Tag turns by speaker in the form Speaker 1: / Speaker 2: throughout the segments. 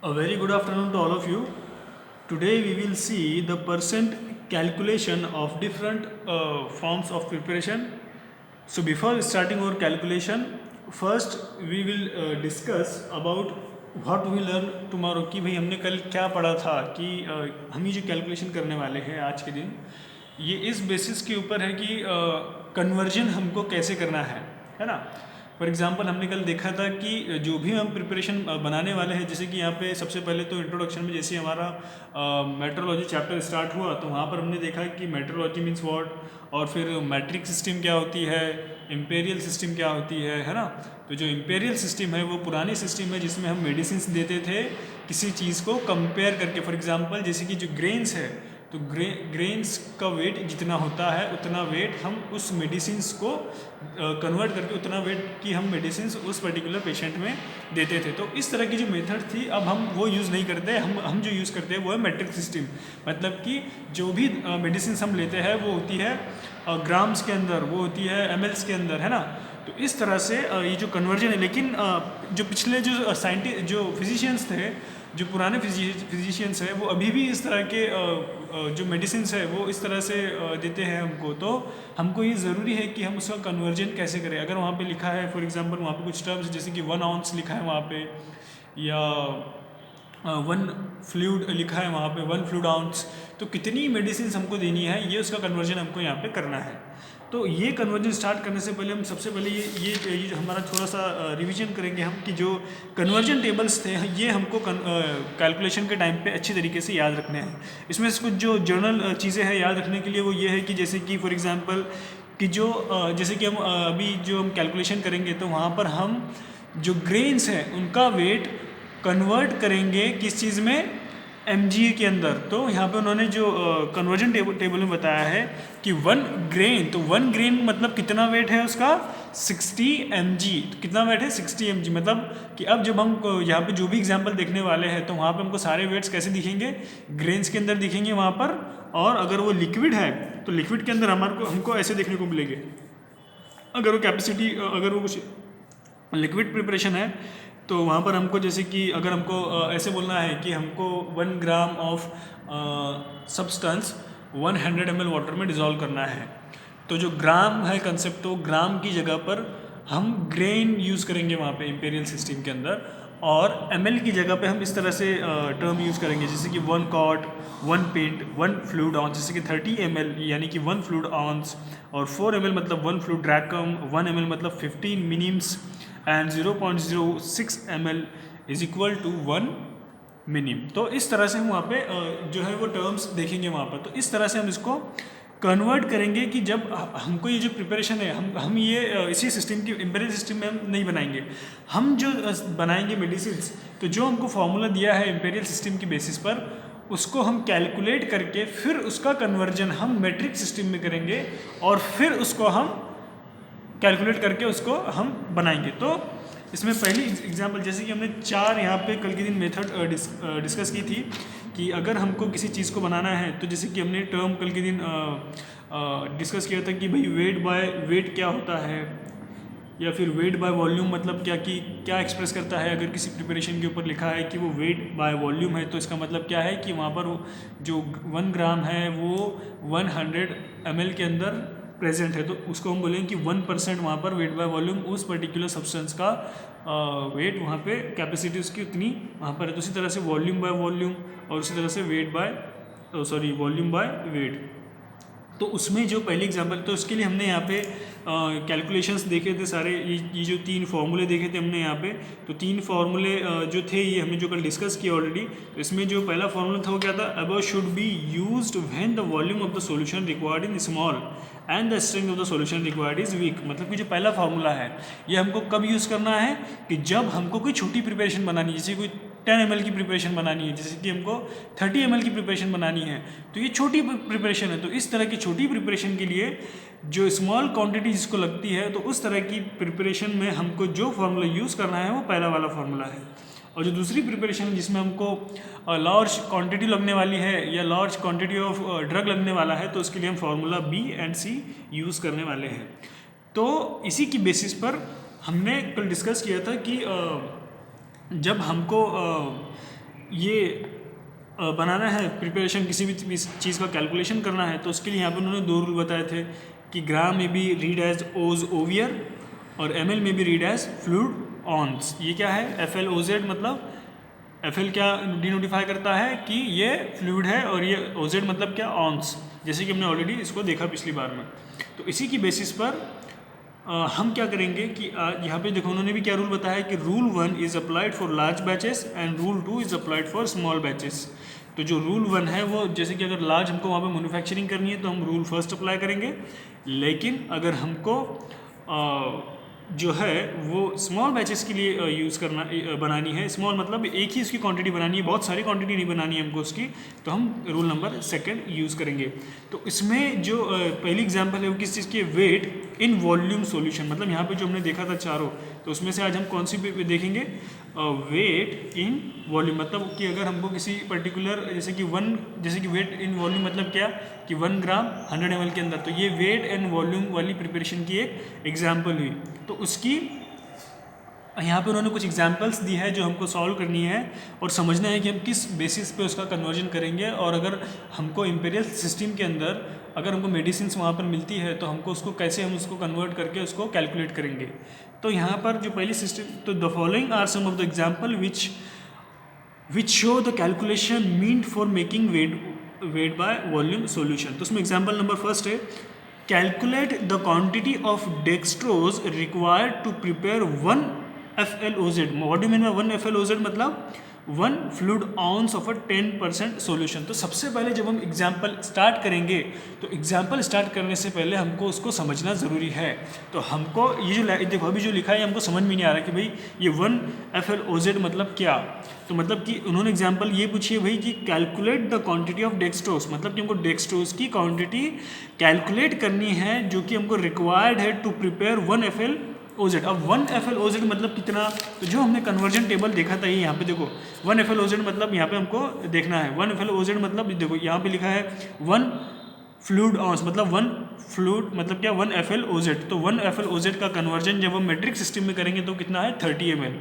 Speaker 1: A very good afternoon to all of you. Today we will see the percent calculation of different forms of preparation. So before starting our calculation, first we will discuss about what we learn tomorrow कि भाई हमने कल क्या पढ़ा था कि हम ये जो कैलकुलेशन करने वाले हैं आज के दिन ये इस बेसिस के ऊपर है कि कन्वर्जन हमको कैसे करना है ना। फॉर एग्जांपल हमने कल देखा था कि जो भी हम प्रिपरेशन बनाने वाले हैं, जैसे कि यहाँ पे सबसे पहले तो इंट्रोडक्शन में जैसे हमारा मेट्रोलॉजी चैप्टर स्टार्ट हुआ तो वहाँ पर हमने देखा कि मेट्रोलॉजी मीन्स व्हाट, और फिर मैट्रिक सिस्टम क्या होती है, इम्पेरियल सिस्टम क्या होती है ना। तो जो इम्पेरियल सिस्टम है वो पुरानी सिस्टम है जिसमें हम मेडिसिन देते थे किसी चीज़ को कंपेयर करके। फॉर एग्जांपल जैसे कि जो ग्रेन्स है तो ग्रेन्स का वेट जितना होता है उतना वेट हम उस मेडिसिन्स को कन्वर्ट करके उतना वेट की हम मेडिसिन्स उस पर्टिकुलर पेशेंट में देते थे। तो इस तरह की जो मेथड थी अब हम वो यूज़ नहीं करते, हम जो यूज़ करते हैं वो है मैट्रिक सिस्टम। मतलब कि जो भी मेडिसिन्स हम लेते हैं वो होती है ग्राम्स के अंदर, वो होती है mls के अंदर, है ना। तो इस तरह से ये जो कन्वर्जन है, लेकिन जो पिछले जो जो फिजिशियंस थे, जो पुराने फिजिशियंस हैं वो अभी भी इस तरह के जो मेडिसिन्स है वो इस तरह से देते हैं हमको। तो हमको ये ज़रूरी है कि हम उसका कन्वर्जन कैसे करें। अगर वहाँ पे लिखा है फॉर एग्जांपल वहाँ पे कुछ टर्म्स जैसे कि 1 आउंस लिखा है वहाँ पे, या 1 फ्लूइड लिखा है वहाँ पे 1 फ्लूइड आउंस, तो कितनी मेडिसिन हमको देनी है ये उसका कन्वर्जन हमको यहाँ पे करना है। तो ये कन्वर्जन स्टार्ट करने से पहले हम सबसे पहले ये जो हमारा थोड़ा सा रिवीजन करेंगे हम कि जो कन्वर्जन टेबल्स थे ये हमको कैलकुलेशन के टाइम पे अच्छी तरीके से याद रखने हैं। इसमें से कुछ जो जर्नल चीज़ें हैं याद रखने के लिए वो ये है कि जैसे कि फॉर एग्जांपल कि जो जैसे कि हम अभी जो हम कैलकुलेशन करेंगे तो वहाँ पर हम जो ग्रेन्स हैं उनका वेट कन्वर्ट करेंगे किस चीज़ में, mg के अंदर। तो यहाँ पे उन्होंने जो कन्वर्जन टेबल में बताया है कि 1 ग्रेन, तो 1 ग्रेन मतलब कितना वेट है उसका 60 mg। तो कितना वेट है 60 mg, मतलब कि अब जब हम यहाँ पे जो भी एग्जांपल देखने वाले हैं तो वहाँ पे हमको सारे वेट्स कैसे दिखेंगे, ग्रेन्स के अंदर दिखेंगे वहाँ पर। और अगर वो लिक्विड है तो लिक्विड के अंदर हमको ऐसे देखने को मिलेंगे। अगर वो कैपेसिटी, अगर वो कुछ लिक्विड प्रिपरेशन है तो वहाँ पर हमको जैसे कि अगर हमको ऐसे बोलना है कि हमको 1 gram of substance 100 ml water में डिज़ोल्व करना है, तो जो ग्राम है कंसेप्ट, तो ग्राम की जगह पर हम ग्रेन यूज़ करेंगे वहाँ पे इम्पेरियल सिस्टम के अंदर, और ml की जगह पे हम इस तरह से टर्म यूज़ करेंगे जैसे कि 1 कॉट 1 पिंट 1 फ्लूइड ऑन्स, जैसे कि 30 ml यानी कि 1 फ्लूइड ऑन्स, और 4 ml मतलब 1 फ्लूइड ड्रैकम, 1 ml मतलब 15 minims, and 0.06 ml is equal to 1 minim. तो इस तरह से हम वहाँ पे जो है वो टर्म्स देखेंगे वहाँ पर। तो इस तरह से हम इसको कन्वर्ट करेंगे कि जब हमको ये जो प्रिपरेशन है हम ये इसी सिस्टम की इम्पेरियल सिस्टम में हम नहीं बनाएंगे, हम जो बनाएंगे मेडिसिन्स, तो जो हमको फॉर्मूला दिया है इम्पेरियल सिस्टम की बेसिस पर उसको हम कैलकुलेट करके फिर उसका कन्वर्जन हम मेट्रिक सिस्टम में करेंगे और फिर उसको हम कैलकुलेट करके उसको हम बनाएंगे। तो इसमें पहली एग्जांपल जैसे कि हमने 4 यहाँ पे कल के दिन मेथड डिस्कस की थी कि अगर हमको किसी चीज़ को बनाना है तो जैसे कि हमने टर्म कल के दिन डिस्कस किया था कि भाई वेट बाय वेट क्या होता है, या फिर वेट बाय वॉल्यूम मतलब क्या एक्सप्रेस करता है। अगर किसी प्रिपरेशन के ऊपर लिखा है कि वो वेट बाय वॉल्यूम है तो इसका मतलब क्या है कि वहाँ पर जो 1 ग्राम है वो 100 ml के अंदर प्रेजेंट है, तो उसको हम बोलेंगे कि 1% वहाँ पर वेट बाय वॉल्यूम उस पर्टिकुलर सब्सटेंस का वेट वहाँ पे कैपेसिटी उसकी उतनी वहाँ पर है। तो उसी तरह से वॉल्यूम बाय वॉल्यूम और उसी तरह से वॉल्यूम बाय वेट। तो उसमें जो पहली एग्जांपल, तो उसके लिए हमने यहाँ पे कैलकुलेशंस देखे थे सारे, ये जो 3 फार्मूले देखे थे हमने यहाँ पे। तो 3 फार्मूले जो थे ये हमने जो कल डिस्कस किया ऑलरेडी। तो इसमें जो पहला फार्मूला था वो क्या था, above should be used when the volume of the solution required in small and the strength of the solution required is weak. मतलब कि जो पहला फार्मूला है ये हमको कब यूज़ करना है कि जब हमको कोई छोटी प्रिपरेशन बनानी है, जैसे कोई 10 ml की प्रिपरेशन बनानी है, जैसे कि हमको 30 ml की प्रिपरेशन बनानी है, तो ये छोटी प्रिपरेशन है। तो इस तरह की छोटी प्रिपरेशन के लिए जो स्मॉल क्वांटिटी जिसको लगती है, तो उस तरह की प्रिपरेशन में हमको जो फार्मूला यूज़ करना है वो पहला वाला फार्मूला है। और जो दूसरी प्रिपरेशन है जिसमें हमको लार्ज क्वांटिटी लगने वाली है या लार्ज क्वांटिटी ऑफ ड्रग लगने वाला है, तो उसके लिए हम formula B and C use करने वाले हैं। तो इसी की बेसिस पर हमने कल डिस्कस किया था कि जब हमको ये बनाना है प्रिपरेशन, किसी भी चीज़ का कैलकुलेशन करना है, तो उसके लिए यहाँ पे उन्होंने दो रूल बताए थे कि ग्राम में भी रीड एज ओज ओवियर और ml में भी रीड एज फ्लूइड ऑन्स। ये क्या है, FLOZ मतलब FL क्या डिनोटिफाई करता है कि ये फ्लूइड है और ये OZ मतलब क्या, ऑन्स, जैसे कि हमने ऑलरेडी इसको देखा पिछली बार में। तो इसी की बेसिस पर हम क्या करेंगे कि यहाँ पे देखो उन्होंने भी क्या रूल बताया कि rule 1 is applied for large batches and rule 2 is applied for small batches. तो जो रूल 1 है वो जैसे कि अगर लार्ज हमको वहाँ पे मैन्युफैक्चरिंग करनी है तो हम रूल फर्स्ट अप्लाई करेंगे, लेकिन अगर हमको जो है वो स्मॉल बैचेस के लिए यूज़ करना बनानी है, स्मॉल मतलब एक ही उसकी क्वांटिटी बनानी है, बहुत सारी क्वांटिटी नहीं बनानी है हमको उसकी, तो हम रूल नंबर सेकंड यूज़ करेंगे। तो इसमें जो पहली एग्जांपल है वो किस चीज़ की, वेट इन वॉल्यूम सॉल्यूशन। मतलब यहाँ पे जो हमने देखा था चारों, तो उसमें से आज हम कौन सी देखेंगे, वेट इन वॉल्यूम। मतलब कि अगर हमको किसी पर्टिकुलर जैसे कि वेट इन वॉल्यूम मतलब क्या कि 1 ग्राम 100 ml के अंदर, तो ये वेट एंड वॉल्यूम वाली प्रिपरेशन की एक एग्जाम्पल हुई। तो उसकी यहाँ पे उन्होंने कुछ एग्जांपल्स दी है जो हमको सॉल्व करनी है और समझना है कि हम किस बेसिस पे उसका कन्वर्जन करेंगे, और अगर हमको इंपीरियल सिस्टम के अंदर अगर हमको मेडिसिन वहाँ पर मिलती है तो हमको उसको कैसे हम उसको कन्वर्ट करके उसको कैलकुलेट करेंगे। तो यहाँ पर जो पहली सिस्टम, तो the following are some of the example which show the calculation meant for making weight by volume solution. तो उसमें एग्जाम्पल नंबर फर्स्ट है, calculate the quantity of dextrose required to prepare 1 FLOZ। What do mean by 1 FLOZ, मतलब 1 fluid ऑन्स of a 10% solution. तो सबसे पहले जब हम example start करेंगे तो एग्जाम्पल स्टार्ट करने से पहले हमको उसको समझना ज़रूरी है। तो हमको ये जो देखो अभी जो लिखा है हमको समझ में नहीं आ रहा कि भाई ये 1 FLOZ मतलब क्या। तो मतलब कि उन्होंने एग्जाम्पल ये पूछी है भाई कि calculate the quantity of dextrose, मतलब कि हमको डेक्सट्रोज की क्वांटिटी कैलकुलेट करनी है जो कि हमको रिक्वायर्ड है टू प्रिपेयर 1 FLOZ। अब 1 FLOZ मतलब कितना, तो जो हमने कन्वर्जन टेबल देखा था ये यहाँ पे देखो 1 FLOZ मतलब यहाँ पे हमको देखना है 1 FLOZ मतलब देखो यहाँ पे लिखा है 1 फ्लूइड ऑन्स, मतलब 1 फ्लूइड मतलब क्या 1 FLOZ। तो 1 FLOZ का कन्वर्जन जब हम मेट्रिक सिस्टम में करेंगे तो कितना है 30 ml।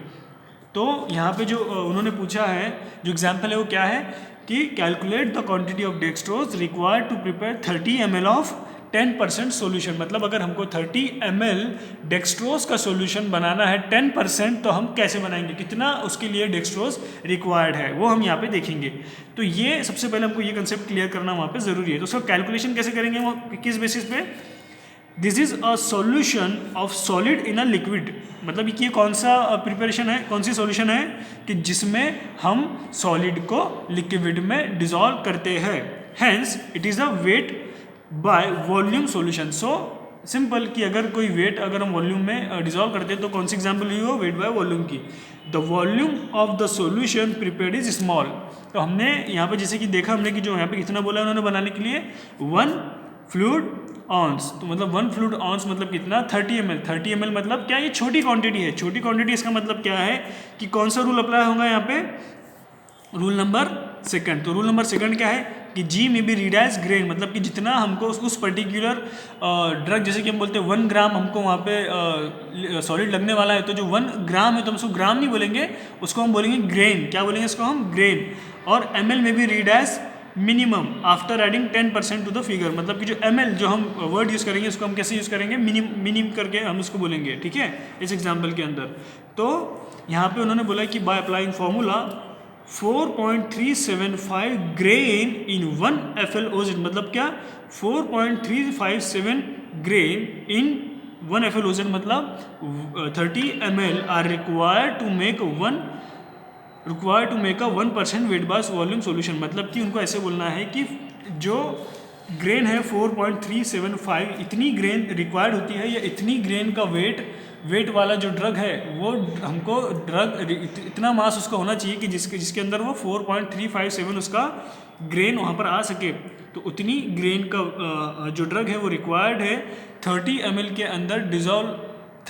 Speaker 1: तो यहाँ पे जो उन्होंने पूछा है जो एग्जाम्पल है वो क्या है कि calculate the quantity of dextrose required to prepare 30 ml of 10% solution. मतलब अगर हमको 30 ml डेक्सट्रोज का सॉल्यूशन बनाना है 10%, तो हम कैसे बनाएंगे, कितना उसके लिए डेक्सट्रोज रिक्वायर्ड है वो हम यहाँ पे देखेंगे। तो ये सबसे पहले हमको ये कंसेप्ट क्लियर करना वहाँ पे ज़रूरी है। तो उसका कैलकुलेशन कैसे करेंगे वो किस बेसिस पे, this is a solution of solid in a liquid. मतलब कि ये कौन सा प्रिपरेशन है, कौन सी सॉल्यूशन है कि जिसमें हम सॉलिड को लिक्विड में डिसॉल्व करते हैं, hence it is a weight by volume solution. So simple कि अगर कोई वेट अगर हम वॉल्यूम में डिसॉल्व करते हैं तो कौन सी एग्जाम्पल हुई हो, वेट बाय वॉल्यूम की। The volume of the solution prepared is small. तो हमने यहाँ पे जैसे कि देखा हमने कि जो यहाँ पे कितना बोला उन्होंने बनाने के लिए 1 फ्लूइड ऑन्स। तो मतलब 1 फ्लूइड ऑन्स मतलब कितना 30 ml। 30 ml मतलब क्या, ये छोटी क्वांटिटी है। छोटी क्वांटिटी इसका मतलब क्या है कि कौन सा रूल अप्लाई होगा यहाँ पे, रूल नंबर सेकंड। तो रूल नंबर सेकंड क्या है कि G में भी रीड एज ग्रेन, मतलब कि जितना हमको उस पर्टिकुलर ड्रग जैसे कि हम बोलते हैं 1 ग्राम हमको वहाँ पे सॉलिड लगने वाला है, तो जो 1 ग्राम है तो हम उसको ग्राम नहीं बोलेंगे, उसको हम बोलेंगे ग्रेन। क्या बोलेंगे इसको हम, ग्रेन। और ml में भी read as minimum after adding 10% to the figure. मतलब कि जो ml जो हम वर्ड यूज़ करेंगे उसको हम कैसे यूज़ करेंगे, मिनिम करके हम उसको बोलेंगे, ठीक है, इस एग्जाम्पल के अंदर। तो यहाँ पे उन्होंने बोला कि by applying formula 4.375 grain in 1 FLOZ। मतलब क्या 4.357 ग्रेन इन 1 FLOZ मतलब 30 ml are required to make a 1% weight by volume solution. मतलब कि उनको ऐसे बोलना है कि जो ग्रेन है 4.375 इतनी ग्रेन रिक्वायर्ड होती है, या इतनी ग्रेन का वेट वाला जो ड्रग है वो हमको ड्रग इतना मास उसका होना चाहिए कि जिसके अंदर वो 4.357 उसका ग्रेन वहाँ पर आ सके। तो उतनी ग्रेन का जो ड्रग है वो रिक्वायर्ड है 30 ml के अंदर डिजॉल्व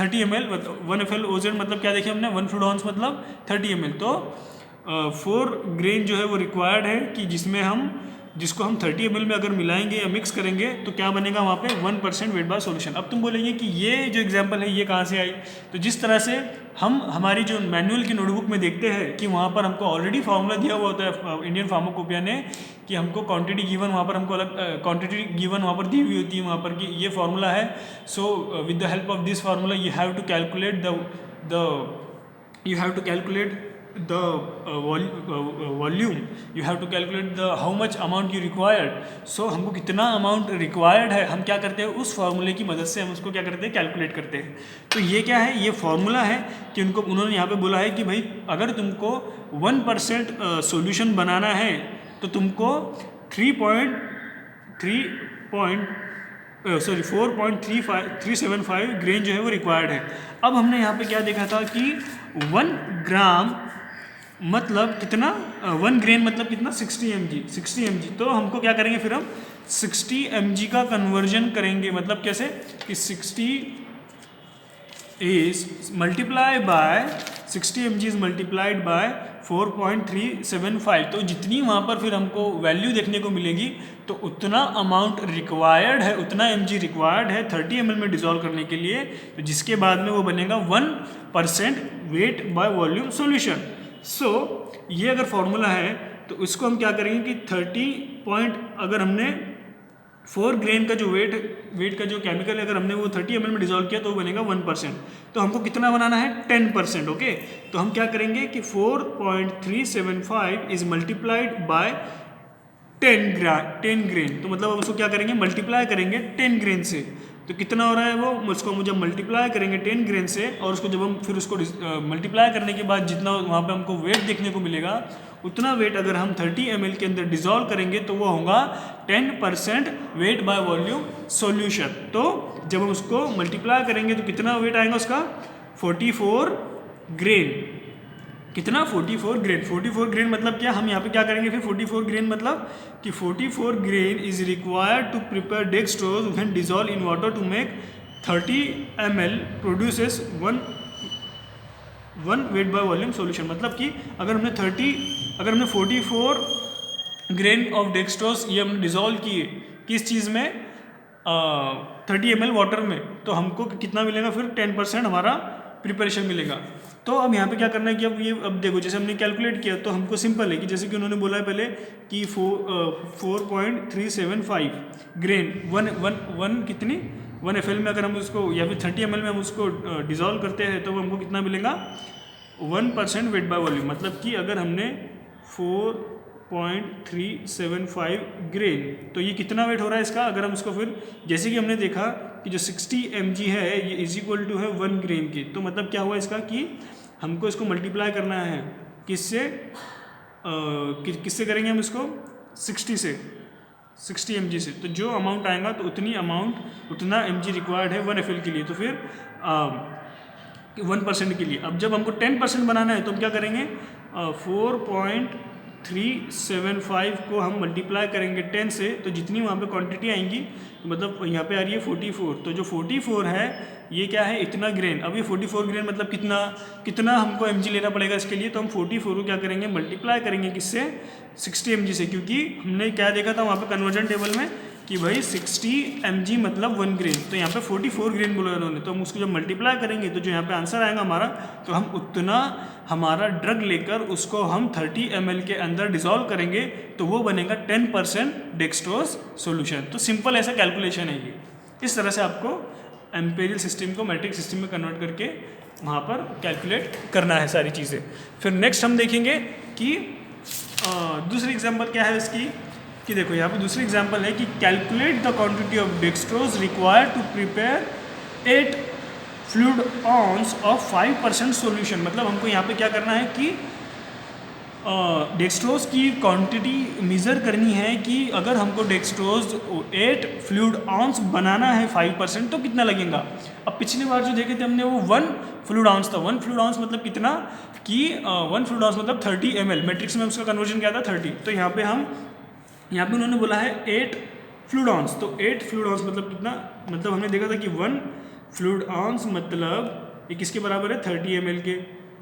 Speaker 1: 30 ml 1 FLOZ मतलब क्या देखें हमने 1 फ्लूइड ऑन्स मतलब 30 ml। तो 4 ग्रेन जो है वो रिक्वायर्ड है कि जिसमें हम जिसको हम 30 ml में अगर मिलाएंगे या मिक्स करेंगे तो क्या बनेगा वहाँ पे 1% वेट बाय सॉल्यूशन। अब तुम बोलेंगे कि ये जो एग्जांपल है ये कहाँ से आई, तो जिस तरह से हम हमारी जो मैनुअल की नोटबुक में देखते हैं कि वहाँ पर हमको ऑलरेडी फार्मूला दिया हुआ होता है इंडियन फार्माकोपिया ने कि हमको क्वांटिटी गिवन वहाँ पर हमको अलग क्वांटिटी गिवन वहाँ पर दी हुई होती है वहाँ पर कि ये फार्मूला है। So with the help of this formula you have to calculate the volume, you have to calculate the how much amount you required. So हमको कितना अमाउंट रिक्वायर्ड है हम क्या करते हैं उस फार्मूले की मदद से हम उसको क्या करते हैं कैलकुलेट करते हैं। तो ये क्या है, ये फार्मूला है कि उन्होंने यहाँ पे बोला है कि भाई अगर तुमको 1% सॉल्यूशन बनाना है तो तुमको 4.375 ग्रेन जो है वो रिक्वायर्ड है। अब हमने यहाँ पे क्या देखा था कि 1 ग्राम मतलब कितना, 1 ग्रेन मतलब कितना 60 mg। तो हमको क्या करेंगे फिर हम 60 mg का कन्वर्जन करेंगे। मतलब कैसे कि 60 is multiplied by 60 mg is multiplied by 4.375। तो जितनी वहाँ पर फिर हमको वैल्यू देखने को मिलेगी तो उतना अमाउंट रिक्वायर्ड है, उतना mg रिक्वायर्ड है 30 ml में डिसॉल्व करने के लिए, तो जिसके बाद में वो बनेगा 1% वेट बाय वॉल्यूम सॉल्यूशन। सो ये अगर फॉर्मूला है तो इसको हम क्या करेंगे कि 30 अगर हमने 4 ग्रेन का जो वेट का जो केमिकल है अगर हमने वो 30 ml में डिसॉल्व किया तो वो बनेगा 1%। तो हमको कितना बनाना है 10%। ओके, तो हम क्या करेंगे कि 4.375 इज मल्टीप्लाइड बाय 10 ग्रेन। तो मतलब हम उसको क्या करेंगे मल्टीप्लाई करेंगे 10 ग्रेन से। तो कितना हो रहा है वो, उसको हम जब मल्टीप्लाई करेंगे 10 ग्रेन से और उसको जब हम फिर उसको मल्टीप्लाई करने के बाद जितना वहाँ पे हमको वेट देखने को मिलेगा उतना वेट अगर हम 30 ml के अंदर डिसॉल्व करेंगे तो वो होगा 10% वेट बाय वॉल्यूम सॉल्यूशन। तो जब हम उसको मल्टीप्लाई करेंगे तो कितना वेट आएगा उसका 44 ग्रेन। कितना 44 ग्रेन। 44 ग्रेन मतलब क्या, हम यहाँ पे क्या करेंगे फिर 44 ग्रेन मतलब कि 44 grain is required to prepare dextrose when dissolve in water to make 30 ml produces 1 weight by volume solution. मतलब कि अगर हमने 44 ग्रेन ऑफ डेक्सट्रोज ये हमने डिसॉल्व किए किस चीज़ में 30 ml वाटर में, तो हमको कितना मिलेगा फिर 10% हमारा प्रिपरेशन मिलेगा। तो अब यहाँ पे क्या करना है कि अब देखो जैसे हमने कैलकुलेट किया तो हमको सिंपल है कि जैसे कि उन्होंने बोला है पहले कि 4.375 ग्रेन 1 कितनी 1 FL में अगर हम उसको या फिर 30 ml में हम उसको डिसॉल्व करते हैं तो हमको कितना मिलेगा 1% वेट बाय वॉल्यूम। मतलब कि अगर हमने 4.375 ग्रेन तो ये कितना वेट हो रहा है इसका, अगर हम इसको फिर जैसे कि हमने देखा कि जो 60 mg है ये इज इक्वल टू है 1 ग्रेन की। तो मतलब क्या हुआ इसका कि हमको इसको मल्टीप्लाई करना है किससे करेंगे हम इसको 60 mg से। तो जो अमाउंट आएगा तो उतना mg रिक्वायर्ड है 1 FL के लिए, तो फिर 1% के लिए। अब जब हमको 10% बनाना है तो हम क्या करेंगे 4.375 को हम मल्टीप्लाई करेंगे 10 से, तो जितनी वहाँ पे क्वांटिटी आएंगी तो मतलब यहाँ पे आ रही है 44। तो जो 44 है ये क्या है इतना ग्रेन। अब ये 44 ग्रेन मतलब कितना हमको mg लेना पड़ेगा इसके लिए, तो हम 44 को क्या करेंगे मल्टीप्लाई करेंगे किससे 60 mg से, क्योंकि हमने क्या देखा था वहाँ पे कन्वर्जन टेबल में कि भाई 60 mg मतलब 1 ग्रेन। तो यहाँ पे 44 ग्रेन बोला उन्होंने, तो हम उसको जब मल्टीप्लाई करेंगे तो जो यहाँ पे आंसर आएगा हमारा, तो हम उतना हमारा ड्रग लेकर उसको हम 30 ml के अंदर डिसॉल्व करेंगे तो वो बनेगा 10% डेक्सट्रोज सॉल्यूशन। तो सिंपल ऐसा कैलकुलेशन है ये। इस तरह से आपको एम्पेरियल सिस्टम को मैट्रिक सिस्टम में कन्वर्ट करके वहाँ पर कैलकुलेट करना है सारी चीज़ें। फिर नेक्स्ट हम देखेंगे कि दूसरी एग्जांपल क्या है इसकी, कि देखो यहाँ पे दूसरी एग्जांपल है कि calculate the quantity of dextrose required to prepare 8 fluid ऑन्स of 5% solution. मतलब हमको यहाँ पे क्या करना है कि डेक्सट्रोज की क्वांटिटी मेज़र करनी है कि अगर हमको डेक्सट्रोज 8 फ्लूइड ऑन्स बनाना है 5% तो कितना लगेगा। अब पिछली बार जो देखे थे हमने वो 1 फ्लूइड ऑन्स था। 1 फ्लूइड ऑन्स मतलब कितना कि 1 फ्लूइड ऑन्स मतलब 30 ml, मैट्रिक्स में उसका कन्वर्जन क्या था 30। तो यहाँ पे उन्होंने बोला है 8 फ्लूइड ऑन्स। तो 8 फ्लूइड ऑन्स मतलब कितना, मतलब हमने देखा था कि 1 फ्लूइड ऑन्स मतलब ये किसके बराबर है 30 ml के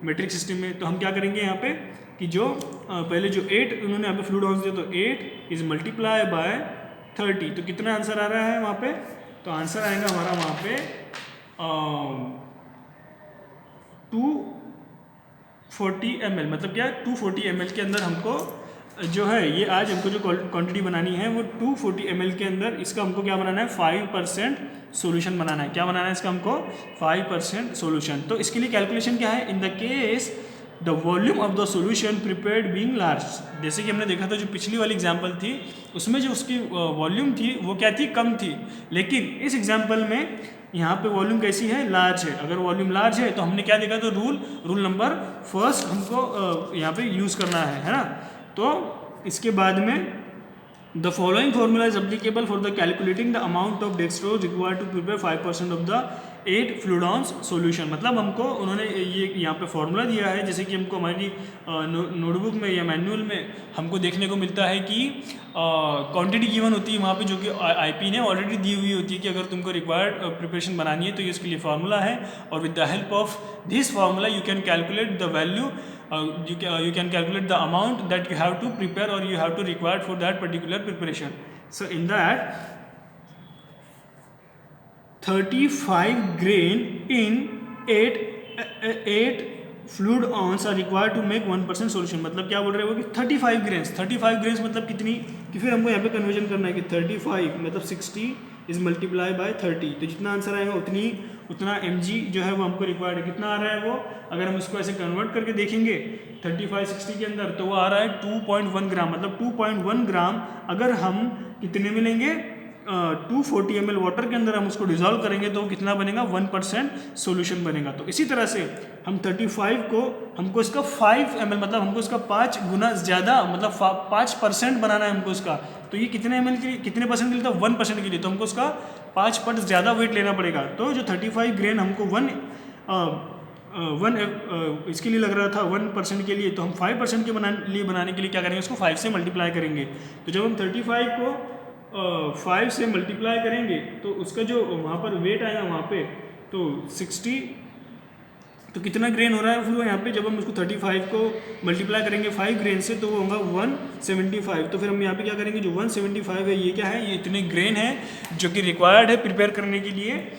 Speaker 1: मैट्रिक सिस्टम में। तो हम क्या करेंगे यहाँ पे कि जो पहले जो 8 उन्होंने यहाँ पे फ्लूइड आउंस दिया, तो 8 इज मल्टीप्लाई बाय 30, तो कितना आंसर आ रहा है वहाँ पे? तो आंसर आएगा हमारा वहाँ पे 240 ml, मतलब क्या 240 ml के अंदर हमको जो है ये आज हमको जो क्वांटिटी बनानी है वो 240 ml के अंदर इसका हमको क्या बनाना है? 5% सॉल्यूशन बनाना है। क्या बनाना है इसका हमको? 5% सॉल्यूशन। तो इसके लिए कैलकुलेशन क्या है? In the case the volume of the solution prepared being large, जैसे कि हमने देखा था जो पिछली वाली एग्जांपल थी उसमें जो उसकी वॉल्यूम थी वो क्या थी? कम थी। लेकिन इस एग्जांपल में यहाँ पे वॉल्यूम कैसी है? लार्ज है। अगर वॉल्यूम लार्ज है तो हमने क्या देखा? तो रूल नंबर फर्स्ट हमको यहाँ पे यूज़ करना है ना। तो इसके बाद में the following formula is applicable for the calculating the amount of dextrose required to prepare 5% of the 8 fluid ounce solution. मतलब हमको उन्होंने ये यहाँ पे फॉर्मूला दिया है, जैसे कि हमको हमारी नोटबुक में या मैनुअल में हमको देखने को मिलता है कि क्वांटिटी गिवन होती है वहाँ पे, जो कि आईपी ने ऑलरेडी दी हुई होती है कि अगर तुमको रिक्वायर्ड प्रिपरेशन बनानी है तो ये उसके लिए फार्मूला है। और with the help of this formula you can calculate the value, you can calculate the amount that you have to prepare or you have to require for that particular preparation. So in that 35 grain in 8 fluid ounce are required to make 1% solution। मतलब क्या बोल रहे हो कि 35 grains मतलब कितनी, कि फिर हमको यहाँ पे कन्वर्जन करना है कि 35 मतलब 60 इज मल्टीप्लाई बाय 30, तो जितना आंसर आएगा उतना mg जो है वो हमको रिक्वायर्ड है। कितना आ रहा है वो? अगर हम इसको ऐसे कन्वर्ट करके देखेंगे 35 60 के अंदर तो वो आ रहा है 2.1 ग्राम। मतलब 2.1 ग्राम अगर हम कितने में लेंगे? 240 ml वाटर के अंदर हम उसको डिजोल्व करेंगे तो कितना बनेगा? 1% सॉल्यूशन बनेगा। तो इसी तरह से हम 35 को हमको इसका 5 ml मतलब हमको इसका 5 गुना ज़्यादा मतलब 5% बनाना है हमको इसका। तो ये कितने ml के लिए, कितने परसेंट के लिए? तो 1% के लिए, तो हमको उसका 5% ज़्यादा वेट लेना पड़ेगा। तो जो 35 ग्रेन हमको इसके लिए लग रहा था 1% के लिए, तो हम 5% के बनाने के लिए क्या करेंगे? उसको 5 से मल्टीप्लाई करेंगे। तो जब हम 35 को 5 से मल्टीप्लाई करेंगे तो उसका जो वहाँ पर वेट आएगा वहाँ पे तो 60, तो कितना ग्रेन हो रहा है? फिर यहाँ पे जब हम उसको 35 को मल्टीप्लाई करेंगे 5 ग्रेन से तो वो होगा 175। तो फिर हम यहाँ पे क्या करेंगे? जो 175 है ये क्या है? ये इतने ग्रेन है जो कि रिक्वायर्ड है प्रिपेयर करने के लिए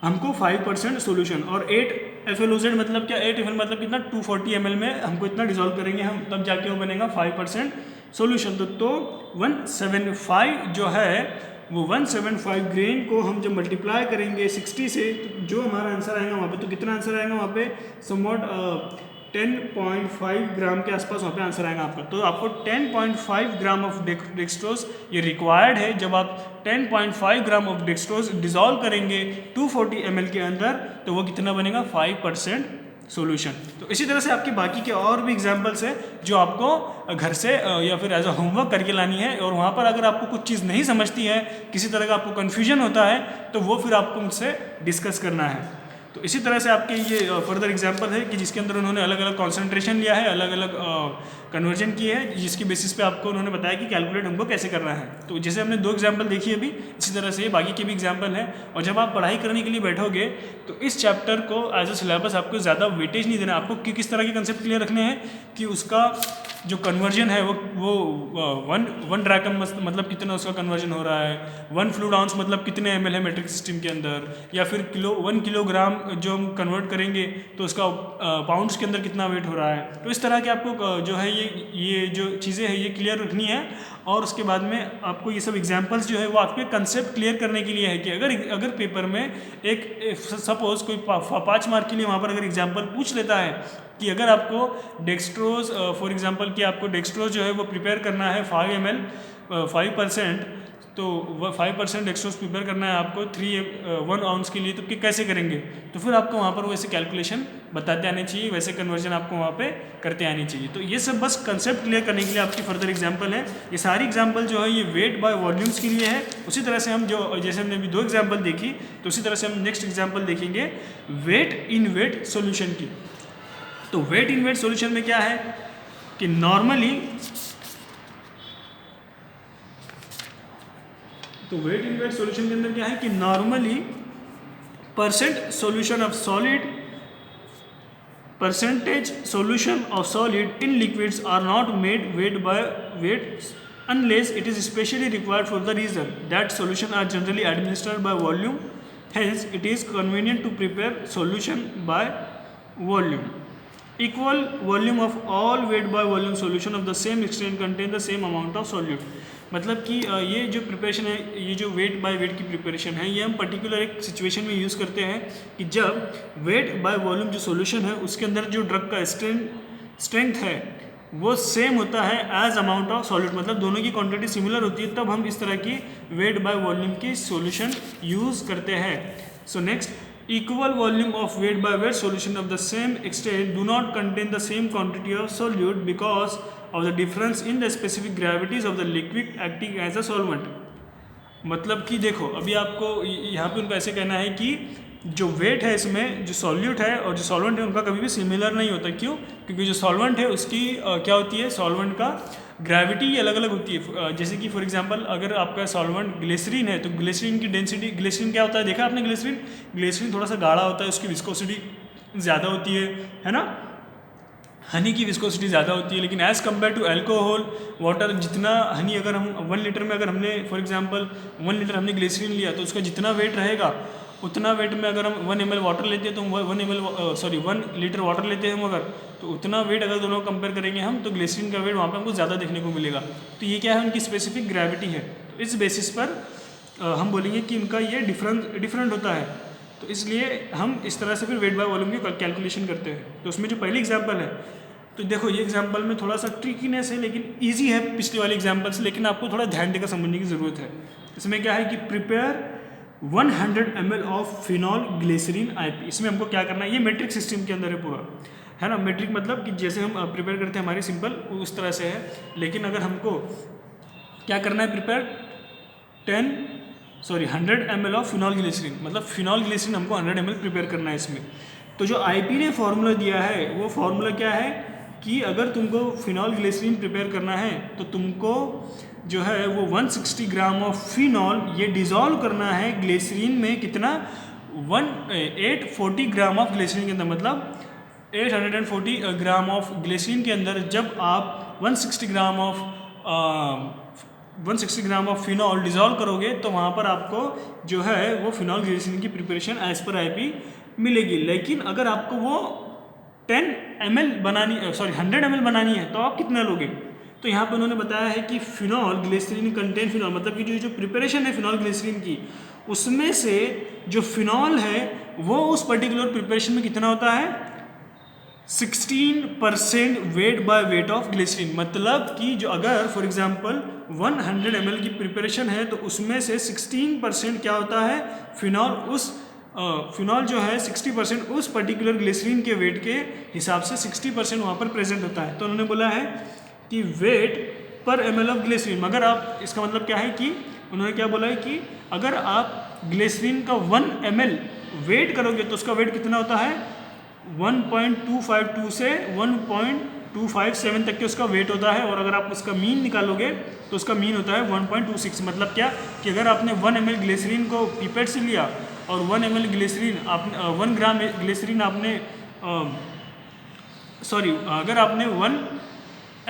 Speaker 1: हमको 5% सॉल्यूशन। और 8 FLOZ मतलब क्या? 8 FL मतलब कितना? 240 ml में हमको इतना डिजोल्व करेंगे हम, तब जाके वो बनेगा 5% सॉल्यूशन। तो 175 जो है वो 175 ग्रेन को हम जब मल्टीप्लाई करेंगे 60 से तो जो हमारा आंसर आएगा वहाँ पे, तो कितना आंसर आएगा वहाँ पे? समवॉट 10.5 ग्राम के आसपास वहाँ पे आंसर आएगा आपका। तो आपको 10.5 ग्राम ऑफ डेक्सट्रोज ये रिक्वायर्ड है। जब आप 10.5 ग्राम ऑफ डेक्सट्रोज डिजोल्व करेंगे 240 ml के अंदर तो वो कितना बनेगा? 5% सॉल्यूशन। तो इसी तरह से आपके बाकी के और भी एग्जांपल्स है जो आपको घर से या फिर एज अ होमवर्क करके लानी है। और वहाँ पर अगर आपको कुछ चीज़ नहीं समझती है, किसी तरह का आपको कन्फ्यूजन होता है, तो वो फिर आपको मुझसे डिस्कस करना है। तो इसी तरह से आपके ये फर्दर एग्जांपल है कि जिसके अंदर उन्होंने अलग अलग कॉन्सेंट्रेशन लिया है, अलग अलग कन्वर्जन किए हैं, जिसकी बेसिस पे आपको उन्होंने बताया कि कैलकुलेट हमको कैसे करना है। तो जैसे हमने 2 एग्जांपल देखी अभी, इसी तरह से बाकी के भी एग्जांपल हैं। और जब आप पढ़ाई करने के लिए बैठोगे तो इस चैप्टर को एज अ सिलेबस आपको ज़्यादा वेटेज नहीं देना। आपको किस तरह के कंसेप्ट क्लियर रखने हैं कि उसका जो कन्वर्जन है वो वन ड्रैकम मतलब कितना उसका कन्वर्जन हो रहा है, 1 फ्लूइड आउंस मतलब कितने ml है मेट्रिक सिस्टम के अंदर, या फिर 1 किलोग्राम जो हम कन्वर्ट करेंगे तो उसका पाउंड्स के अंदर कितना वेट हो रहा है। तो इस तरह के आपको जो है ये जो चीज़ें हैं ये क्लियर रखनी है। और उसके बाद में आपको ये सब एग्जांपल्स जो है वो आपके कंसेप्ट क्लियर करने के लिए है कि अगर पेपर में एक सपोज कोई 5 मार्क के लिए वहाँ पर अगर एग्जांपल पूछ लेता है कि अगर आपको डेक्सट्रोज फॉर एग्जांपल कि आपको डेक्सट्रोज जो है वो प्रिपेयर करना है 5 ml 5%, तो 5% डेक्सट्रोज प्रिपेयर करना है आपको 1 आउंस के लिए, तो कैसे करेंगे? तो फिर आपको वहाँ पर वैसे कैलकुलेशन बताते आने चाहिए, वैसे कन्वर्जन आपको वहाँ पे करते आनी चाहिए। तो ये सब बस कंसेप्ट क्लियर करने के लिए आपकी फर्दर एग्जांपल है। ये सारी एग्जांपल जो है ये वेट बाय वॉल्यूम्स के लिए है। उसी तरह से हम जैसे हमने अभी 2 एग्जांपल देखी, तो उसी तरह से हम नेक्स्ट एग्जांपल देखेंगे वेट इन वेट सोल्यूशन की। तो वेट इन वेट सोल्यूशन में क्या है कि normally weight in wait solution के अंदर क्या है कि normally percent solution of solid percentage solution of solid in liquids are not made weight by weight unless it is especially required for the reason that solution are generally administered by volume. Hence, it is convenient to prepare solution by volume. Equal volume of all weight by volume solution of the same extent contain the same amount of solute. मतलब कि ये जो preparation है, ये जो wait by wait की preparation है, ये हम पर्टिकुलर एक सिचुएशन में यूज़ करते हैं कि जब वेट बाय वॉल्यूम जो सॉल्यूशन है उसके अंदर जो ड्रग का स्ट्रेंथ है वो सेम होता है एज अमाउंट ऑफ सॉल्यूट, मतलब दोनों की क्वांटिटी सिमिलर होती है, तब हम इस तरह की वेट बाय वॉल्यूम की सॉल्यूशन यूज़ करते हैं. So next, equal volume of weight by weight solution of the same extent do not contain the same quantity of solute because of the difference in the specific gravities of the liquid acting as a solvent. मतलब कि देखो अभी आपको यहाँ पे उनको ऐसे कहना है कि जो वेट है इसमें जो सॉल्यूट है और जो सॉल्वेंट है उनका कभी भी सिमिलर नहीं होता. क्यों? क्योंकि जो सॉल्वेंट है उसकी क्या होती है, सॉल्वेंट का ग्रेविटी अलग अलग होती है. जैसे कि फॉर एग्जांपल अगर आपका सॉल्वेंट ग्लिसरीन है तो ग्लिसरीन की डेंसिटी, ग्लिसरीन क्या होता है देखा आपने, ग्लिसरीन थोड़ा सा गाढ़ा होता है, उसकी विस्कोसिटी ज़्यादा होती है ना. हनी की विस्कोसिटी ज़्यादा होती है, लेकिन as compare to alcohol water, जितना हनी अगर हम 1 लीटर में अगर हमने फॉर एग्जांपल 1 लीटर हमने ग्लिसरीन लिया तो उसका जितना वेट रहेगा उतना वेट में अगर हम 1 ml वाटर लेते हैं तो 1 लीटर वाटर लेते हैं हम अगर, तो उतना वेट अगर दोनों कंपेयर करेंगे हम तो ग्लिसरीन का वेट वहाँ पे हमको ज़्यादा देखने को मिलेगा. तो ये क्या है, उनकी स्पेसिफिक ग्रेविटी है. तो इस बेसिस पर हम बोलेंगे कि इनका ये डिफरेंट होता है. तो इसलिए हम इस तरह से फिर वेट बाय वॉल्यूम की कैलकुलेशन करते हैं. तो उसमें जो पहली एग्जाम्पल है, तो देखो ये एग्जाम्पल में थोड़ा सा ट्रिकीनेस है लेकिन ईजी है पिछले वाले एग्जाम्पल से, लेकिन आपको थोड़ा ध्यान देकर समझने की ज़रूरत है. इसमें क्या है कि prepare 100 ml of phenol glycerin IP. इसमें हमको क्या करना है, ये मेट्रिक सिस्टम के अंदर है पूरा, है ना. मेट्रिक मतलब कि जैसे हम प्रिपेयर करते हैं हमारी सिंपल उस तरह से है, लेकिन अगर हमको क्या करना है, prepare 100 ml of phenol glycerin, मतलब फिनॉल ग्लिसरीन हमको 100 ml प्रिपेयर करना है इसमें. तो जो IP ने फॉर्मूला दिया है वो फॉर्मूला क्या है कि अगर तुमको फिनॉल ग्लिसरीन प्रिपेयर करना है तो तुमको जो है वो 160 ग्राम ऑफ फिनॉल ये डिज़ोल्व करना है ग्लिसरीन में. कितना, 840 ग्राम ऑफ ग्लिसरीन के अंदर, मतलब 840 ग्राम ऑफ ग्लिसरीन के अंदर जब आप 160 ग्राम ऑफ फिनॉल डिज़ोल्व करोगे तो वहाँ पर आपको जो है वो फिनॉल ग्लिसरीन की प्रिपरेशन एज पर IP मिलेगी. लेकिन अगर आपको वो 100 ml बनानी है तो आप कितना लोगे. तो यहाँ पे उन्होंने बताया है कि फिनॉल ग्लिसरीन कंटेन फिनॉल, मतलब कि जो प्रिपरेशन है फिनॉल ग्लिसरीन की उसमें से जो फिनॉल है वो उस पर्टिकुलर प्रिपरेशन में कितना होता है, 16% weight by weight of glycerin. मतलब कि जो अगर फॉर एग्जांपल 100 ml की प्रिपरेशन है तो उसमें से 16% क्या होता है, फिनॉल जो है 60% उस पर्टिकुलर ग्लिसरीन के वेट के हिसाब से 60% वहाँ पर प्रेजेंट होता है. तो उन्होंने बोला है कि वेट पर ml ऑफ ग्लिसरीन, मगर आप इसका मतलब क्या है कि उन्होंने क्या बोला है कि अगर आप ग्लिसरीन का 1 ml वेट करोगे तो उसका वेट कितना होता है, 1.252 से 1.257 तक के उसका वेट होता है. और अगर आप उसका मीन निकालोगे तो उसका मीन होता है 1.26. मतलब क्या कि अगर आपने 1 ml ग्लिसरीन को पीपेट से लिया और 1 ml ग्लिसरीन आपने 1 ग्राम ग्लिसरीन आपने अगर आपने 1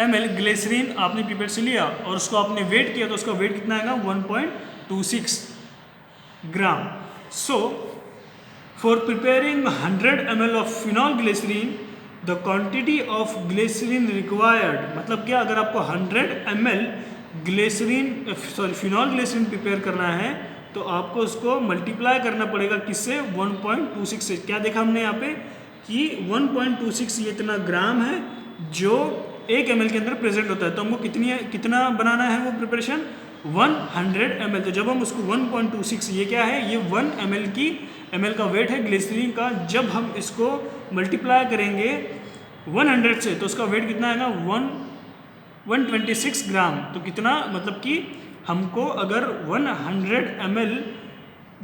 Speaker 1: ml ग्लिसरीन आपने पीपेट से लिया और उसको आपने वेट किया तो उसका वेट कितना आएगा, 1.26 gram. So for preparing 100 ml of phenol glycerine the quantity of glycerine required, मतलब क्या अगर आपको 100 ml फिनॉल ग्लिसरीन प्रिपेयर करना है तो आपको उसको मल्टीप्लाई करना पड़ेगा किससे, 1.26 से. क्या देखा हमने यहाँ पे कि 1.26 ये इतना ग्राम है जो 1 ml के अंदर प्रेजेंट होता है. तो हमको कितना बनाना है वो प्रिपरेशन, 100 ml. तो जब हम उसको 1.26, ये क्या है, ये 1 ml का वेट है ग्लिसरीन का, जब हम इसको मल्टीप्लाई करेंगे 100 से तो उसका वेट कितना आएगा, 126 ग्राम. तो कितना, मतलब कि हमको अगर 100 ml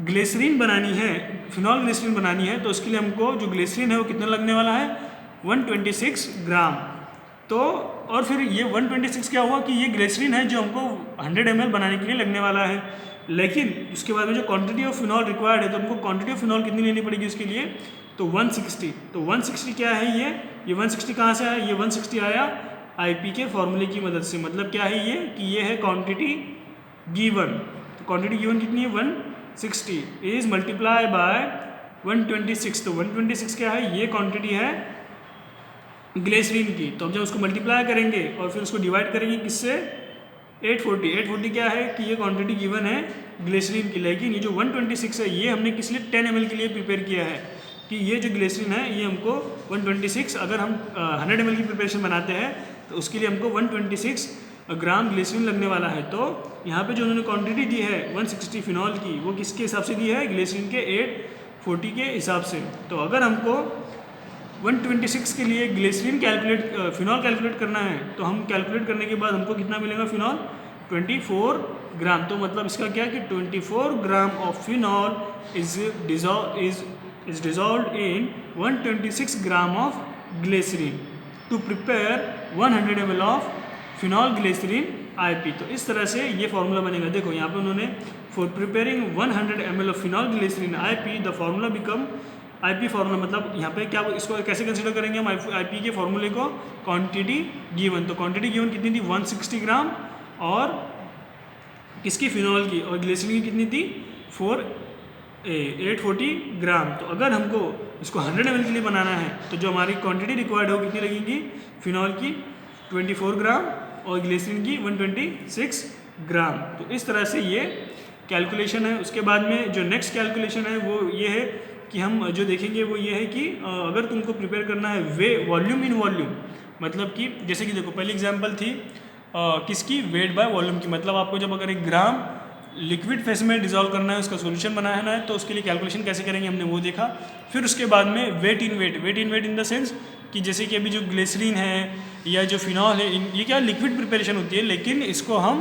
Speaker 1: ग्लिसरीन बनानी है, फिनॉल ग्लिसरीन बनानी है, तो उसके लिए हमको जो ग्लिसरीन है वो कितना लगने वाला है, 126 ग्राम. तो और फिर ये 126 क्या हुआ कि ये ग्लिसरीन है जो हमको 100 ml बनाने के लिए लगने वाला है. लेकिन उसके बाद में जो क्वांटिटी ऑफ फिनॉल रिक्वायर्ड है तो हमको क्वांटिटी ऑफ फिनॉल कितनी लेनी पड़ेगी उसके लिए, तो 160, तो 160 क्या है ये 160 कहाँ से आया, ये 160 आया आईपी के फॉर्मूले की मदद से। मतलब क्या है ये कि ये है क्वांटिटी गिवन। तो क्वांटिटी गिवन कितनी है 160 इज मल्टीप्लाई बाय 126। तो 126 क्या है, ये क्वांटिटी है ग्लिसरीन की। तो अब जब उसको मल्टीप्लाई करेंगे और फिर उसको डिवाइड करेंगे किससे, 840 क्या है कि ये क्वांटिटी गिवन है ग्लिसरीन की। लेकिन ये जो 126 है ये हमने किस लिए 10 ml के लिए प्रिपेयर किया है कि ये जो ग्लिसरीन है ये हमको 126, अगर हम 100 ml की प्रिपरेशन बनाते हैं तो उसके लिए हमको 126 ग्राम ग्लिसरीन लगने वाला है। तो यहाँ पे जो उन्होंने क्वांटिटी दी है 160 फिनॉल की, वो किसके हिसाब से दी है, ग्लिसरीन के 840 के हिसाब से। तो अगर हमको 126 के लिए ग्लिसरीन फिनॉल कैलकुलेट करना है तो हम कैलकुलेट करने के बाद हमको कितना मिलेगा फिनॉल, 24 ग्राम। तो मतलब इसका क्या है कि 24 gram of phenol is dissolved in 126 gram of glycerin to prepare 100 ml of phenol glycerin IP। तो इस तरह से ये फॉर्मूला बनेगा। देखो यहाँ पे उन्होंने for preparing 100 ml of phenol glycerin IP the formula become IP formula. मतलब यहाँ पे क्या, इसको कैसे कंसिडर करेंगे हम IP के फॉर्मूले को, क्वांटिटी गिवन। तो क्वांटिटी गिवन कितनी थी 160 ग्राम और किसकी, फिनॉल की, और ग्लिसरीन की कितनी थी 840 ग्राम। तो अगर हमको इसको 100 ml के लिए बनाना है तो जो हमारी क्वांटिटी रिक्वायर्ड हो कितनी लगेगी, फिनॉल की 24 ग्राम और ग्लिसरीन की 126 ग्राम। तो इस तरह से ये कैलकुलेशन है। उसके बाद में जो नेक्स्ट कैलकुलेशन है वो ये है कि हम जो देखेंगे वो ये है कि अगर तुमको प्रिपेयर करना है वॉल्यूम इन वॉल्यूम, मतलब कि जैसे कि देखो पहली एग्जांपल थी किसकी, वेट बाय वॉल्यूम की। मतलब आपको जब अगर 1 ग्राम लिक्विड फेस में डिजोल्व करना है, उसका सॉल्यूशन बनाना है, तो उसके लिए कैलकुलेशन कैसे करेंगे हमने वो देखा। फिर उसके बाद में weight in weight in the sense कि जैसे कि अभी जो ग्लिसरीन है या जो फिनॉल है, ये क्या लिक्विड प्रिपरेशन होती है, लेकिन इसको हम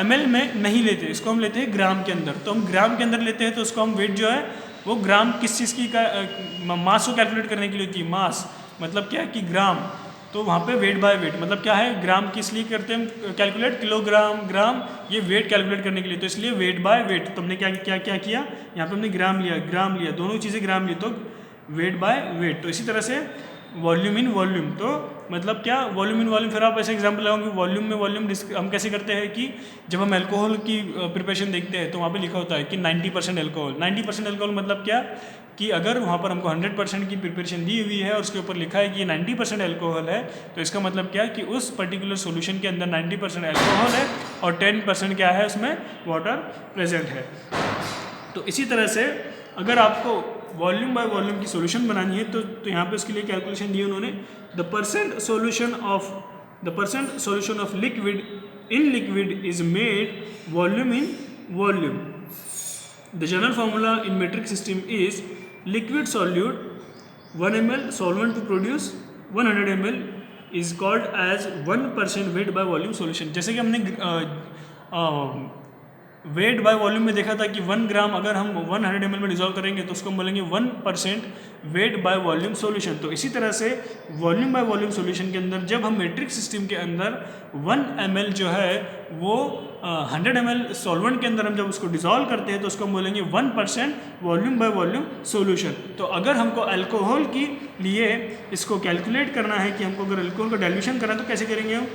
Speaker 1: ml में नहीं लेते, इसको हम लेते हैं ग्राम के अंदर। तो हम ग्राम के अंदर लेते हैं तो उसको हम वेट जो है वो ग्राम किस चीज़ की मास को कैलकुलेट करने के लिए होती है, मास मतलब क्या है कि ग्राम। तो वहाँ पे वेट बाय वेट मतलब क्या है, ग्राम किस लिए करते हैं कैलकुलेट, किलोग्राम ग्राम, ये वेट कैलकुलेट करने के लिए। तो इसलिए वेट बाय वेट, तो हमने क्या क्या क्या किया, यहाँ पे हमने ग्राम लिया, दोनों चीज़ें ग्राम ली, तो वेट बाय वेट। तो इसी तरह से वॉल्यूम इन वॉल्यूम, तो मतलब क्या वॉल्यूम इन वॉल्यूम। फिर आप ऐसे एग्जांपल लगाओगे वॉल्यूम में वॉल्यूम हम कैसे करते हैं कि जब हम अल्कोहल की प्रिपरेशन देखते हैं तो वहाँ पे लिखा होता है कि 90% अल्कोहल। 90% अल्कोहल मतलब क्या कि अगर वहाँ पर हमको 100% की प्रिपरेशन दी हुई है और उसके ऊपर लिखा है कि ये 90% अल्कोहल है, तो इसका मतलब क्या है कि उस पर्टिकुलर सॉल्यूशन के अंदर 90% अल्कोहल है और 10% क्या है, उसमें वाटर प्रेजेंट है। तो इसी तरह से अगर आपको वॉल्यूम बाय वॉल्यूम की सॉल्यूशन बनानी है तो यहाँ पे उसके लिए कैलकुलेशन दी उन्होंने, the percent solution of liquid in liquid is made volume in volume. The general formula in metric system is liquid solute 1 ml solvent to produce 100 ml is called as 1% weight by volume solution। जैसे कि हमने wait by volume में देखा था कि 1 ग्राम अगर हम 100 ml में डिजोल्व करेंगे तो उसको हम बोलेंगे 1% वेट बाय वॉल्यूम सॉल्यूशन। तो इसी तरह से वॉल्यूम बाय वॉल्यूम सॉल्यूशन के अंदर जब हम मेट्रिक सिस्टम के अंदर 1 ml जो है वो 100 ml सॉल्वेंट के अंदर हम जब उसको डिजोल्व करते हैं तो उसको हम बोलेंगे 1% वॉल्यूम बाय वॉल्यूम सॉल्यूशन। तो अगर हमको अल्कोहल की लिए इसको कैलकुलेट करना है कि हमको अगर अल्कोहल का डाइल्यूशन करना है तो कैसे करेंगे हम,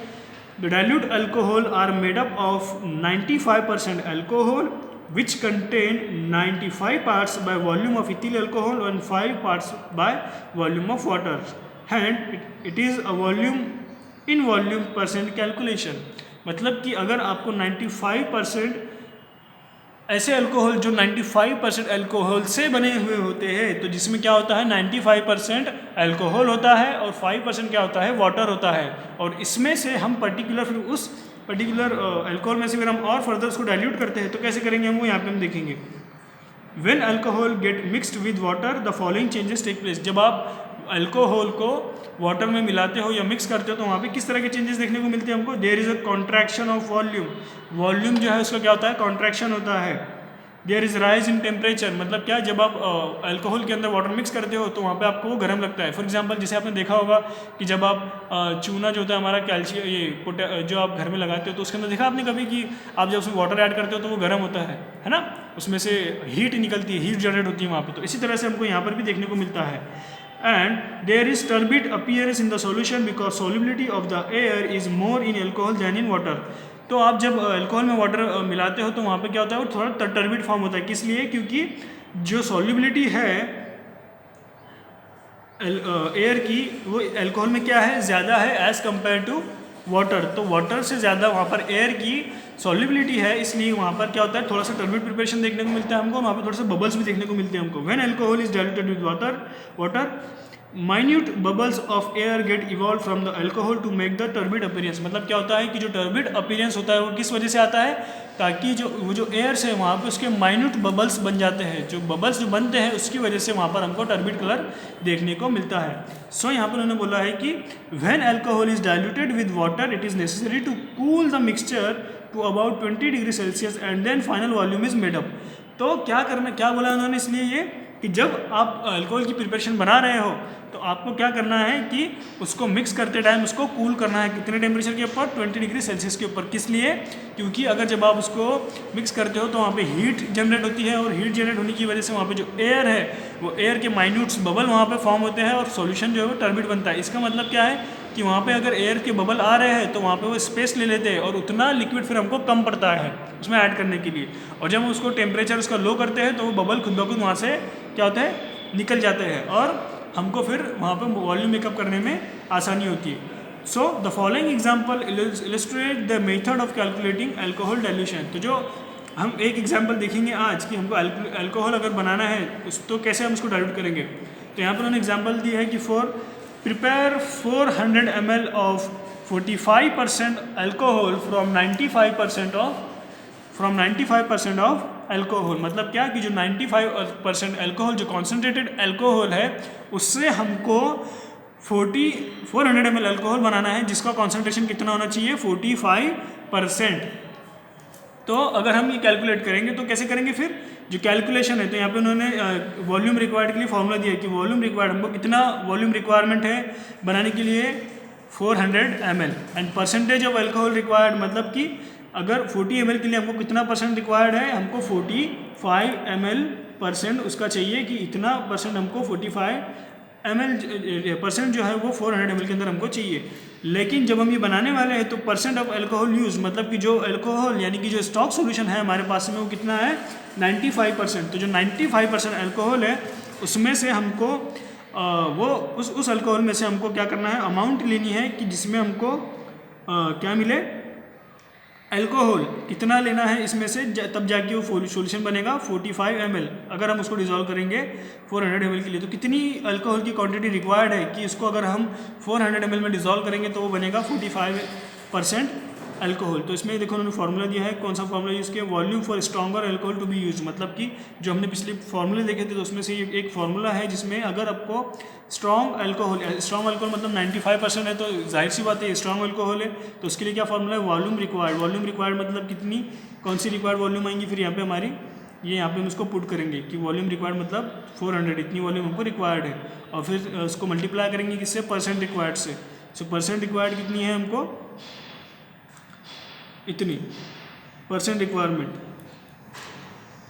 Speaker 1: The dilute alcohol are made up of 95% alcohol which contain 95 parts by volume of ethyl alcohol and 5 parts by volume of water. Hence, it is a volume in volume percent calculation। मतलब कि अगर आपको 95% ऐसे alcohol जो 95% alcohol से बने हुए होते हैं, तो जिसमें क्या होता है 95% अल्कोहल होता है और 5% क्या होता है, वाटर होता है। और इसमें से हम फिर उस पर्टिकुलर अल्कोहल में से अगर हम और फर्दर उसको डाइल्यूट करते हैं तो कैसे करेंगे हम, वो यहाँ पे हम देखेंगे। When alcohol get mixed with water the following changes take place. जब आप अल्कोहल को वाटर में मिलाते हो या मिक्स करते हो तो वहाँ पे किस तरह के चेंजेस देखने को मिलते हैं हमको, there is a contraction of volume. Volume जो है उसका क्या होता है, कॉन्ट्रैक्शन होता है। There is rise in temperature, मतलब क्या, जब आप अल्कोहल के अंदर वाटर मिक्स करते हो तो वहाँ पे आपको वो गर्म लगता है। फॉर एग्जांपल जैसे आपने देखा होगा कि जब आप चूना जो होता है हमारा कैल्शियम जो आप घर में लगाते हो तो उसके अंदर देखा आपने कभी कि आप जब उसमें वाटर ऐड करते हो तो वो गर्म होता है ना। उसमें से हीट निकलती है, हीट जनरेट होती है वहाँ पे। तो इसी तरह से हमको यहाँ पर भी देखने को मिलता है। And there is turbid appearance in the solution because solubility of the air is more in alcohol than in water. तो आप जब अल्कोहल में वाटर मिलाते हो तो वहाँ पे क्या होता है, वो थोड़ा टर्बिड फॉर्म होता है। किस लिए? क्योंकि जो सॉल्युबिलिटी है एयर की वो अल्कोहल में क्या है, ज़्यादा है एज़ कम्पेयर टू वाटर। तो वाटर से ज़्यादा वहाँ पर एयर की सॉल्युबिलिटी है, इसलिए वहाँ पर क्या होता है, थोड़ा सा टर्बिड प्रिपरेशन देखने को मिलता है हमको। वहाँ पर थोड़ा सा बबल्स भी देखने को मिलते हैं हमको। When alcohol is diluted with water minute bubbles of air get evolve from the alcohol to make the turbid appearance. मतलब क्या होता है कि जो टर्बिड अपीयरेंस होता है वो किस वजह से आता है, ताकि जो एयर से वहाँ पे उसके माइन्यूट बबल्स बन जाते हैं। जो बबल्स जो बनते हैं उसकी वजह से वहाँ पर हमको टर्बिड कलर देखने को मिलता है। सो यहाँ पर उन्होंने बोला है कि when alcohol is diluted with water it is necessary to cool the mixture to about 20 degree Celsius and then final volume is made up. तो क्या बोला उन्होंने, इसलिए ये कि जब आप अल्कोहल की प्रिपरेशन बना रहे हो तो आपको क्या करना है कि उसको मिक्स करते टाइम उसको कूल करना है। कितने टेम्परेचर के ऊपर? 20 डिग्री सेल्सियस के ऊपर। किस लिए? क्योंकि अगर जब आप उसको मिक्स करते हो तो वहाँ पे हीट जनरेट होती है, और हीट जनरेट होने की वजह से वहाँ पे जो एयर है वो एयर के माइन्यूट्स बबल वहाँ पे फॉर्म होते हैं और सॉल्यूशन जो है वो टर्बिड बनता है। इसका मतलब क्या है कि वहाँ पे अगर एयर के बबल आ रहे हैं तो वहाँ पे वो स्पेस ले लेते हैं और उतना लिक्विड फिर हमको कम पड़ता है उसमें ऐड करने के लिए। और जब हम उसको टेम्परेचर उसका लो करते हैं तो वो बबल खुद ब खुद वहाँ से क्या होता है, निकल जाते हैं और हमको फिर वहाँ पे वॉल्यूम मेकअप करने में आसानी होती है। So the following example illustrate the method of calculating alcohol dilution. तो जो हम एक एग्जाम्पल देखेंगे आज कि हमको अल्कोहल अगर बनाना है तो कैसे हम उसको डाइल्यूट करेंगे। तो यहाँ पर उन्होंने एग्जाम्पल दिया है कि for prepare 400 ml of 45% alcohol from 95% of alcohol. मतलब क्या कि जो 95% अल्कोहल, जो कॉन्सेंट्रेटेड अल्कोहल है, उससे हमको 400 ml अल्कोहल बनाना है जिसका कॉन्सेंट्रेशन कितना होना चाहिए, 45%। तो अगर हम ये कैलकुलेट करेंगे तो कैसे करेंगे फिर जो कैलकुलेशन है, तो यहाँ पे उन्होंने वॉल्यूम रिक्वायर्ड के लिए फॉर्मूला दिया है कि वॉल्यूम रिक्वायर्ड हमको कितना वॉल्यूम रिक्वायरमेंट है बनाने के लिए, 400 ml and percentage of alcohol required. मतलब कि अगर 40 ml के लिए हमको कितना परसेंट रिक्वायर्ड है, हमको 45 ml परसेंट उसका चाहिए कि इतना परसेंट हमको 45 ml परसेंट जो है वो 400 ml के अंदर हमको चाहिए। लेकिन जब हम ये बनाने वाले हैं तो परसेंट ऑफ अल्कोहल यूज, मतलब कि जो अल्कोहल यानी कि जो स्टॉक सॉल्यूशन है हमारे पास में वो कितना है, 95%। तो जो 95% अल्कोहल है उसमें से हमको वो उस अल्कोहल में से हमको क्या करना है, अमाउंट लेनी है कि जिसमें हमको क्या मिले, अल्कोहल कितना लेना है इसमें से, तब जाके वो सॉल्यूशन बनेगा 45 ml। अगर हम उसको डिज़ोल्व करेंगे 400 ml के लिए तो कितनी अल्कोहल की क्वांटिटी रिक्वायर्ड है कि इसको अगर हम 400 ml में डिज़ोल्व करेंगे तो वो बनेगा 45% अल्कोहल। तो इसमें देखो उन्होंने फार्मूला दिया है, कौन सा फार्मूला यूज़ किया, volume for stronger alcohol to be use. मतलब कि जो हमने पिछले फार्मूले देखे थे तो उसमें से एक फार्मूला है जिसमें अगर आपको स्ट्रॉन्ग अल्कोहल मतलब 95% है तो जाहिर सी बात है स्ट्रॉन्ग अल्कोहल है, तो उसके लिए क्या फार्मूला है, वॉल्यूम रिक्वायर्ड मतलब कितनी, कौन सी रिक्वायर्ड वॉल्यूम आएंगी फिर यहाँ पे हमारी, ये यहाँ पे हम उसको पुट करेंगे कि वॉल्यूम रिक्वायर्ड मतलब 400, इतनी वॉल्यूम हमको रिक्वायर्ड है, और फिर उसको मल्टीप्लाई करेंगे किससे, परसेंट रिक्वायर्ड से। सो परसेंट रिक्वायर्ड कितनी है हमको, इतनी परसेंट रिक्वायरमेंट।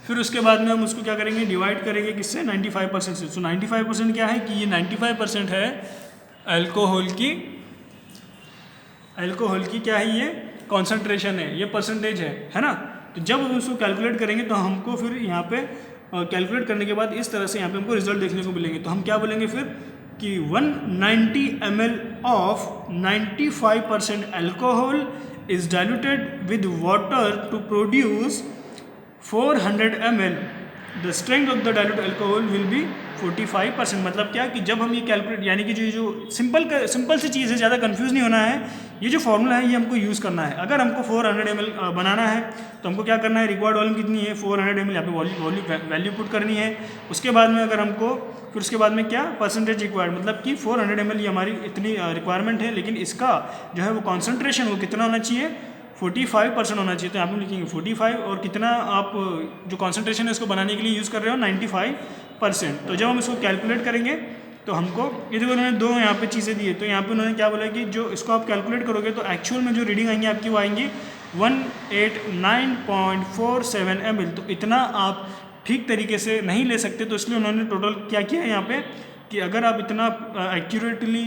Speaker 1: फिर उसके बाद में हम उसको क्या करेंगे, डिवाइड करेंगे किससे, 95% से। सो 95% क्या है कि ये 95% है अल्कोहल की क्या है, ये कॉन्सेंट्रेशन है, ये परसेंटेज है ना। तो जब हम उसको कैलकुलेट करेंगे तो हमको फिर यहाँ पे कैलकुलेट करने के बाद इस तरह से यहाँ पे हमको रिजल्ट देखने को मिलेंगे। तो हम क्या बोलेंगे फिर कि 190 ml of 95% alcohol is diluted with water to produce 400 ml. The strength of the dilute alcohol will be 45%। मतलब क्या कि जब हम ये कैलकुलेट, यानी कि जो सिंपल सी चीज़ है, ज़्यादा कंफ्यूज नहीं होना है, ये जो फॉर्मूला है ये हमको यूज़ करना है। अगर हमको 400 ml बनाना है तो हमको क्या करना है, रिक्वायर्ड वॉल्यूम कितनी है 400 ml, यहाँ पे वॉल्यूम वैल्यू पुट करनी है। उसके बाद में अगर हमको फिर उसके बाद में क्या, परसेंटेज रिक्वायर्ड, मतलब कि 400 ml ये हमारी इतनी रिक्वायरमेंट है, लेकिन इसका जो है वो कॉन्सेंट्रेशन वो कितना होना चाहिए, 45% होना चाहिए। तो यहाँ पे लिखेंगे 45 और कितना आप जो कॉन्सेंट्रेशन है इसको बनाने के लिए यूज़ कर रहे हो 95%। तो जब हम इसको कैलकुलेट करेंगे तो हमको ये देखो उन्होंने दो यहाँ पे चीज़ें दी है। तो यहाँ पे उन्होंने क्या बोला कि जो इसको आप कैलकुलेट करोगे तो एक्चुअल में जो रीडिंग आएंगी आपकी वो आएंगी 189.47 ml। तो इतना आप ठीक तरीके से नहीं ले सकते, तो इसलिए उन्होंने टोटल क्या किया है यहाँ पे कि अगर आप इतना एक्यूरेटली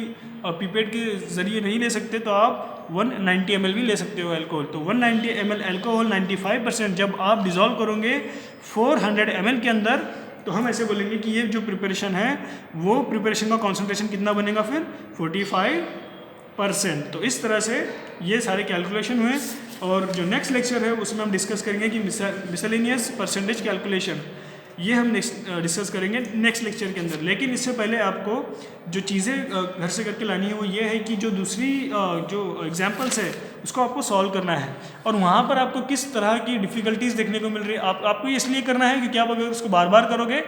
Speaker 1: पिपेट के ज़रिए नहीं ले सकते तो आप 190 ml भी ले सकते हो अल्कोहल। तो 190 ml अल्कोहल 95% जब आप डिज़ोल्व करोगे 400 ml के अंदर, तो हम ऐसे बोलेंगे कि ये जो प्रिपरेशन है वो प्रिपरेशन का कॉन्सेंट्रेशन कितना बनेगा फिर 45%। तो इस तरह से ये सारे कैलकुलेशन हुए, और जो नेक्स्ट लेक्चर है उसमें हम डिस्कस करेंगे कि मिसलेनियस परसेंटेज कैलकुलेशन, ये हम डिस्कस करेंगे नेक्स्ट लेक्चर के अंदर। लेकिन इससे पहले आपको जो चीज़ें घर से करके लानी है वो ये है कि जो दूसरी जो एग्जांपल्स है उसको आपको सॉल्व करना है, और वहाँ पर आपको किस तरह की डिफ़िकल्टीज़ देखने को मिल रही है। आपको ये इसलिए करना है क्योंकि आप अगर उसको बार बार करोगे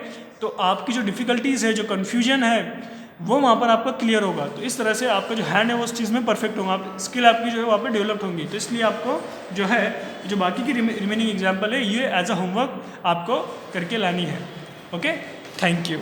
Speaker 1: तो आपकी जो डिफ़िकल्टीज़ है, जो कन्फ्यूजन है, वो वहाँ पर आपका क्लियर होगा। तो इस तरह से आपका जो हैंड है वो उस चीज़ में परफेक्ट होगा, आप स्किल आपकी जो है वहाँ पर डेवलप होंगी। तो इसलिए आपको जो है जो बाकी की रिमेनिंग एग्जाम्पल है ये एज अ होमवर्क आपको करके लानी है। Okay, thank you.